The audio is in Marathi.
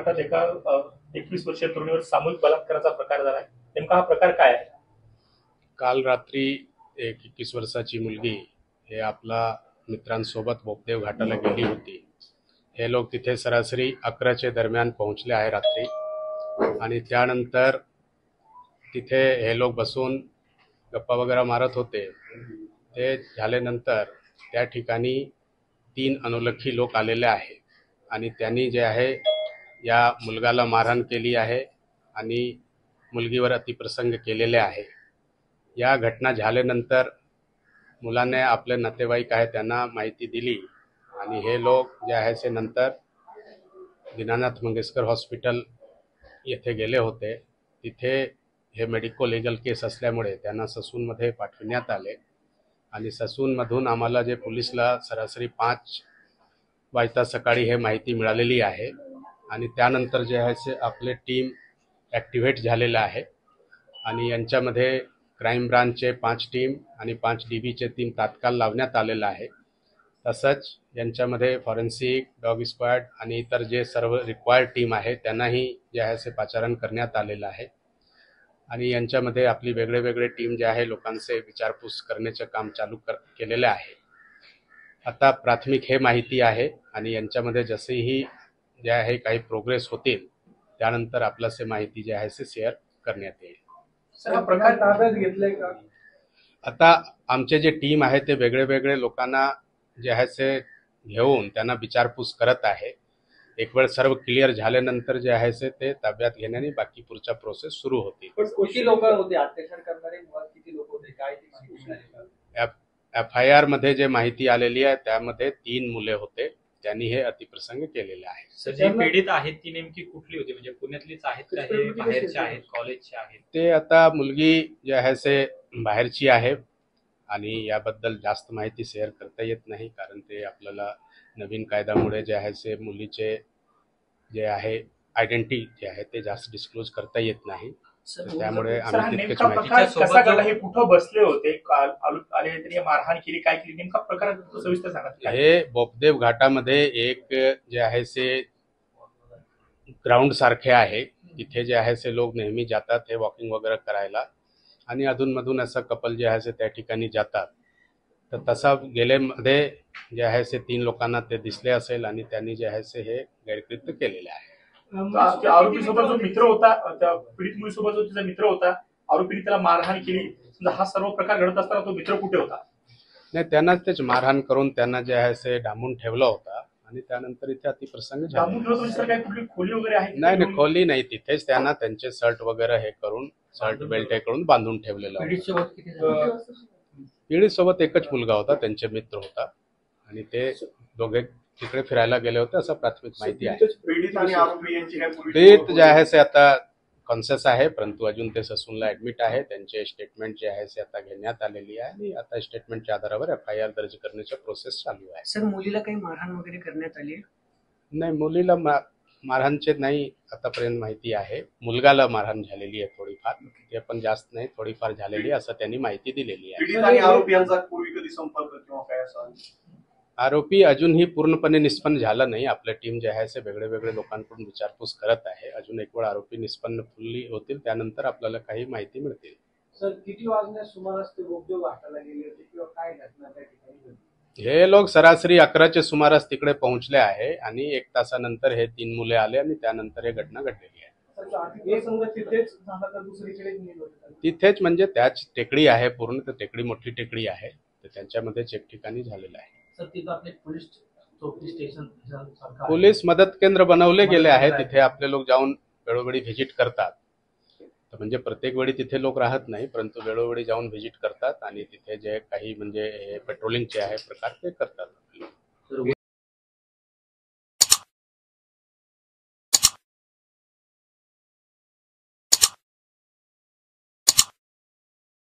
घाटात एका 21 वर्षीय तरुणीवर सामूहिक बलात्काराचा प्रकार झाला. नेमका हा प्रकार काय आहे? काल रात्री एक 21 वर्षाची मुलगी हे आपला मित्रांसोबत बोपदेव घाटाला गेली होती. हे लोक तिथे सरासरी 11च्या दरम्यान पोहोचले आहे रात्री, आणि त्यानंतर तिथे हे लोक बसून गप्पा वगैरे मारत होते. ते झाल्यानंतर त्या ठिकाणी 3 अनोळखी लोक आलेले आहे आणि त्यांनी जे आहे या मुलगाला मारहाण केली आहे आणि मुलगीवर अतिप्रसंग केलेले आहे. या घटना झाल्यानंतर मुलाने आपले नातेवाईक आहे त्यांना माहिती दिली आणि हे लोक जे आहे ते नंतर दीनानाथ मंगेशकर हॉस्पिटल येथे गेले होते. तिथे हे मेडिको लीगल केस असल्यामुळे त्यांना ससूनमध्ये पाठविण्यात आले आणि ससूनमधून आम्हाला जे पोलिसला सरासरी 5 वाजता सकाळी हे माहिती मिळालेली आहे आणि त्यानंतर जे आहे ते आपले टीम ॲक्टिव्हेट झालेलं आहे आणि यांच्यामध्ये क्राईम ब्रांचचे 5 टीम आणि 5 DBचे टीम तात्काळ लावण्यात आलेलं आहे. तसंच यांच्यामध्ये फॉरेन्सिक, डॉग स्क्वॉड आणि इतर जे सर्व रिक्वायर्ड टीम आहे त्यांनाही जे आहे ते पाचारण करण्यात आलेलं आहे आणि यांच्यामध्ये आपली वेगळे टीम जे आहे लोकांचे विचारपूस करण्याचे काम चालू केलेले आहे. आता प्राथमिक हे माहिती आहे आणि यांच्यामध्ये जसेही जे आहे काही प्रोग्रेस होतील त्यानंतर आपल्याला माहिती जे आहे ते शेअर करण्यात येईल. सर, हा प्रकार ताब्यात घेतलाय का? आता आमचे जे टीम आहे ते वेगळे लोकांना जे आहे ते घेऊन त्यांना विचारपूस करत आहे. एक वेळ सर्व क्लिअर झाल्यानंतर जे आहे ते ताब्यात घेण्याने बाकी पुढचा प्रोसेस सुरू होतील. पण किती लोक होते अत्याचार करणारे, मुळात किती लोक होते, काय ती माहिती मिळाली? FIR मध्ये जे माहिती आलेली आहे त्यामध्ये 3 मुले होते, त्यांनी हे अतिप्रसंग केलेले आहे. सर, जी पीडित आहेत ती नेमकी कुठली होती? म्हणजे पुण्यातलीच आहेत का, हे बाहेरचे आहेत, कॉलेजचे आहेत? ते आता मुलगी जे आहे ते बाहेरची आहे आणि याबद्दल जास्त माहिती शेअर करता येत नाही, कारण ते आपल्याला नवीन कायद्यामुळे जे आहे ते मुलीचे जे आहे आयडेंटिटी जे आहे ते जास्त डिस्क्लोज करता येत नाही. त्यामुळे आम्ही तितकेच माहिती. कसा घडला? हे कुठं बसले होते, आले त्यांनी मारहाण केली, काय केली, नेमका प्रकार सविस्तर सांगा. हे बोपदेव घाटामध्ये एक जे आहे ते ग्राउंड सारखे आहे. तिथे जे आहे ते लोक नेहमी जातात हे वॉकिंग वगैरे करायला आणि अधूनमधून असं कपल जे आहे ते त्या ठिकाणी जातात. तर तसा गेलेमध्ये जे आहे ते 3 लोकांना ते दिसले असेल आणि त्यांनी जे आहे ते हे गैरकृत्य केलेले आहे. आरोपी सोबत जो मित्र होता, त्या पीडित मुलीसोबत जो तिचा मित्र होता, आरोपीने त्याला मारहाण केली, हा सर्व प्रकार घडत असताना तो मित्र कुठे होता? नाही, त्यांना तेच मारहाण करून त्यांना जे आहे ते डांबून ठेवला होता आणि त्यानंतर इथे अतिप्रसंग झाला. काय कुठली खोली वगैरे आहे? नाही, खोली नाही, तिथेच त्यांना त्यांचे शर्ट वगैरे हे करून, शर्ट बेल्ट हे करून बांधून ठेवलेलं होतं. पीडित सोबत एकच मुलगा होता, त्यांचे मित्र होता आणि ते दोघे तिकडे फिरायला गेले होते असं प्राथमिक माहिती आहे. पीडित जे आहे ते आता कॉन्शियस आहे, परंतु अजून ते ससूनला ऍडमिट आहे. त्यांचे स्टेटमेंट जे आहे ते आता घेण्यात आलेली आहे आणि आता स्टेटमेंटच्या आधारावर FIR दर्ज करण्याचा प्रोसेस चालू आहे. सर, मुलीला काही मारहाण वगैरे करण्यात आली? नाही, मुलीला मारहाणचे नाही आतापर्यंत माहिती आहे. मुलगाला मारहाण झालेली आहे थोडीफार, ते पण जास्त नाही, थोडीफार झालेली असं त्यांनी माहिती दिलेली आहे. आरोपी यांचा पूर्वी कधी संपर्क किंवा काय असा? आरोपी अजूनही पूर्णपणे निष्पन्न झाला नाही. आपल्या टीम जे आहे ते वेगळे लोकांकडून विचारपूस करत आहे. अजून एक वेळ आरोपी निष्पन्न फुल्ली होतील त्यानंतर आपल्याला काही माहिती मिळतील. सर, किती वाजण्यास सुमारास ते बोपदेव घाटाला गेले होते किंवा काय घटना त्या ठिकाणी? हे लोक सरासरी 11च्या सुमारास तिकडे पोहोचले आहे आणि 1 तासानंतर हे 3 मुले आले आणि त्यानंतर हे घटना घडलेली आहे. तिथेच म्हणजे त्याच टेकडी आहे, पूर्ण तर टेकडी मोठी टेकडी आहे, तर त्यांच्यामध्येच एक ठिकाणी झालेलं आहे. पोलीस मदत केंद्र बनवले गेले आहे. तिथे आपले लोक जाऊन वेळोवेळी व्हिजिट करतात. तर म्हणजे प्रत्येक वेळी तिथे लोक राहत नाही, परंतु वेळोवेळी जाऊन व्हिजिट करतात आणि तिथे जे काही म्हणजे पेट्रोलिंगचे आहे प्रकार ते करतात.